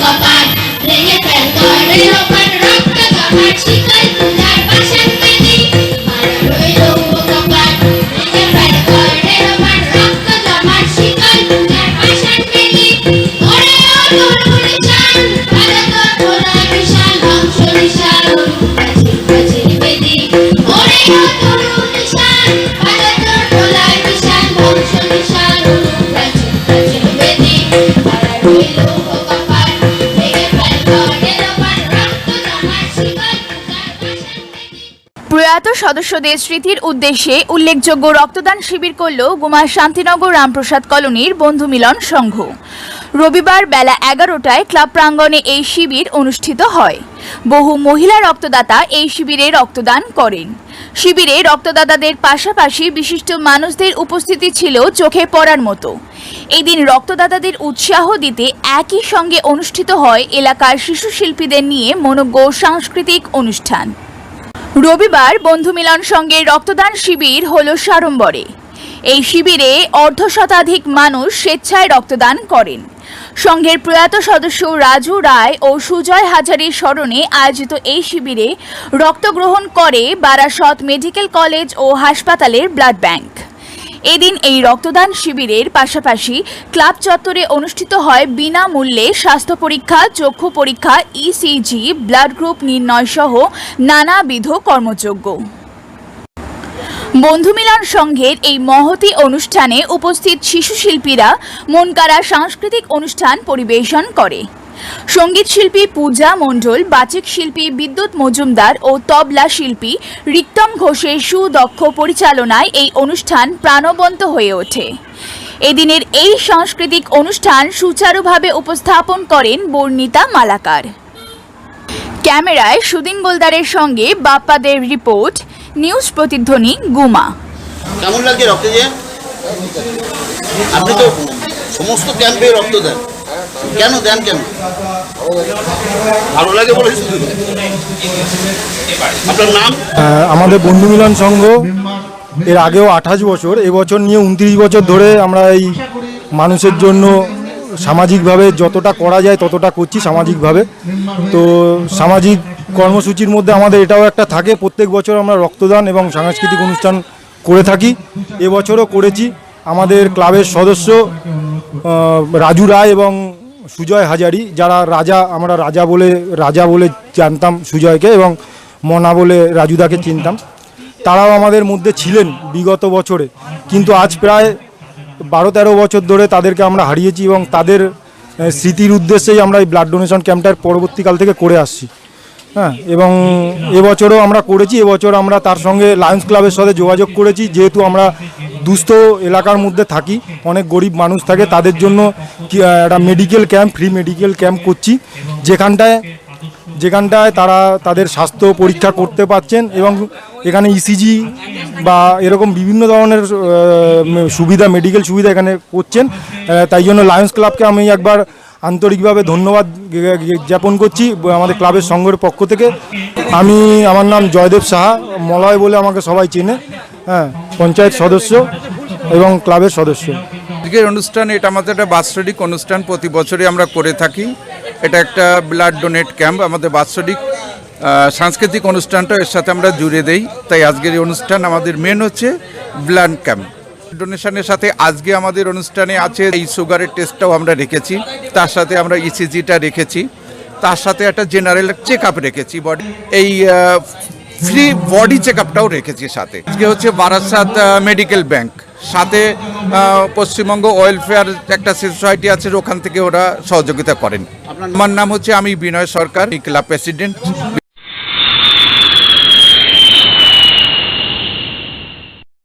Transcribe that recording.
কপাল ভেঙে ফেল করে লোপান রক্ত জমাট শিকল পূজার পাশান বেদি মারা রইল কপাল ভেঙে ফেল করে লোপান রক্ত জমাট শিকল পূজার পাশান বেদি ওরে ও তরুণ চান ভারত তোলা বিশাল বংশ বিশাল প্রাচীর প্রাচীর বেদি ওরে ও তরুণ চান ভারত তোলা বিশাল বংশ বিশাল প্রাচীর প্রাচীর বেদি মারা রইল কপাল ভেঙে ফেল করে লোপান রক্ত জমাট শিকল পূজার পাশান বেদি। প্রয়াত সদস্যদের স্মৃতির উদ্দেশ্যে উল্লেখযোগ্য রক্তদান শিবির করল গুমা শান্তিনগর রামপ্রসাদ কলোনির বন্ধু মিলন সংঘ। রবিবার বেলা 11টায় ক্লাব প্রাঙ্গণে এই শিবির অনুষ্ঠিত হয়। বহু মহিলা রক্তদাতা এই শিবিরে রক্তদান করেন। শিবিরে রক্তদাতাদের পাশাপাশি বিশিষ্ট মানুষদের উপস্থিতি ছিল চোখে পড়ার মতো। এই দিন রক্তদাতাদের উৎসাহ দিতে একই সঙ্গে অনুষ্ঠিত হয় এলাকার শিশু শিল্পীদের নিয়ে মনোজ্ঞ সাংস্কৃতিক অনুষ্ঠান। রবিবার বন্ধু মিলন সংঘের রক্তদান শিবির হল সাড়ম্বরে। এই শিবিরে অর্ধশতাধিক মানুষ স্বেচ্ছায় রক্তদান করেন। সংঘের প্রয়াত সদস্য রাজু রায় ও সুজয় হাজারীর স্মরণে আয়োজিত এই শিবিরে রক্তগ্রহণ করে বারাসত মেডিকেল কলেজ ও হাসপাতালের ব্লাড ব্যাংক। এদিন এই রক্তদান শিবিরের পাশাপাশি ক্লাব চত্বরে অনুষ্ঠিত হয় বিনামূল্যে স্বাস্থ্য পরীক্ষা, চক্ষু পরীক্ষা, ইসিজি, ব্লাড গ্রুপ নির্ণয় সহ নানাবিধ কর্মযজ্ঞ। বন্ধু মিলন সংঘের এই মহতী অনুষ্ঠানে উপস্থিত শিশু শিল্পীরা মনকাড়া সাংস্কৃতিক অনুষ্ঠান পরিবেশন করে। সঙ্গীত শিল্পী পূজা মণ্ডল, বাচিক শিল্পী বিদ্যুৎ মজুমদার ও তবলা শিল্পী রিক্তম ঘোষের সুদক্ষ পরিচালনায় এই অনুষ্ঠান প্রাণবন্ত হয়ে ওঠে। এদিনের এই সাংস্কৃতিক অনুষ্ঠান সুচারুভাবে উপস্থাপন করেন বর্ণিতা মালাকার। ক্যামেরায় সুদিন গোলদারের সঙ্গে বাপ্পাদের রিপোর্ট, নিউজ প্রতিধ্বনি, গুমা। কেমন লাগছে রক্ত দিয়ে? আপনি তো সমস্ত ক্যাম্পে রক্ত দেন, কেন দেন? কেন ভালো লাগে বলে শুধু? আপনার নাম? আমাদের বন্ধু মিলন সংঘ এর আগেও 28 বছর, এবছর নিয়ে 29 বছর ধরে আমরা এই মানুষের জন্য সামাজিকভাবে যতটা করা যায় ততটা করছি সামাজিকভাবে। তো সামাজিক কর্মসূচির মধ্যে আমাদের এটাও একটা থাকে, প্রত্যেক বছর আমরা রক্তদান এবং সাংস্কৃতিক অনুষ্ঠান করে থাকি। এবছরও করেছি। আমাদের ক্লাবের সদস্য রাজু রায় এবং সুজয় হাজারি, যারা রাজা, আমরা রাজা বলে জানতাম সুজয়কে, এবং মনা বলে রাজুদাকে চিনতাম, তারাও আমাদের মধ্যে ছিলেন বিগত বছরে। কিন্তু আজ প্রায় 12-13 বছর ধরে তাদেরকে আমরা হারিয়েছি এবং তাদের স্মৃতির উদ্দেশ্যেই আমরা এই ব্লাড ডোনেশন ক্যাম্পটার পরবর্তীকাল থেকে করে আসছি। হ্যাঁ, এবং এবছরও আমরা করেছি। এবছর আমরা তার সঙ্গে লায়ন্স ক্লাবের সাথে যোগাযোগ করেছি, যেহেতু আমরা দুস্থ এলাকার মধ্যে থাকি, অনেক গরিব মানুষ থাকে, তাদের জন্য একটা medical camp, free medical camp করছি, যেখানটায় তারা তাদের স্বাস্থ্য পরীক্ষা করতে পারছেন এবং এখানে ইসিজি বা এরকম বিভিন্ন ধরনের সুবিধা, মেডিকেল সুবিধা এখানে করছেন। তাই জন্য লায়ন্স ক্লাবকে আমি একবার আন্তরিকভাবে ধন্যবাদ জ্ঞাপন করছি আমাদের ক্লাবের সংঘের পক্ষ থেকে। আমার নাম জয়দেব সাহা, মলয় বলে আমাকে সবাই চেনে। হ্যাঁ, পঞ্চায়েত সদস্য এবং ক্লাবের সদস্য। আজকের অনুষ্ঠান এটা আমাদের একটা বাৎসরিক অনুষ্ঠান, প্রতি বছরই আমরা করে থাকি। এটা একটা ব্লাড ডোনেট ক্যাম্প, আমাদের বাৎসরিক সাংস্কৃতিক অনুষ্ঠানটা এর সাথে আমরা জুড়ে দেই। তাই আজকের এই অনুষ্ঠান আমাদের মেন হচ্ছে ব্লাড ক্যাম্প ডোনেশনের সাথে। আজকে আমাদের অনুষ্ঠানে আছে এই সুগারের টেস্টটাও আমরা রেখেছি, তার সাথে আমরা ইসিজিটা রেখেছি, তার সাথে একটা জেনারেল চেক আপ রেখেছি, বডি এই ফ্রি বডি চেক আপটাও রেখেছি সাথে। আজকে হচ্ছে বারাসাত মেডিকেল ব্যাংক, সাথে পশ্চিমবঙ্গ ওয়েলফেয়ার একটা সোসাইটি আছে, ওখান থেকে ওরা সহযোগিতা করেন। আমার নাম হচ্ছে, আমি বিনয় সরকার, ক্লাব প্রেসিডেন্ট।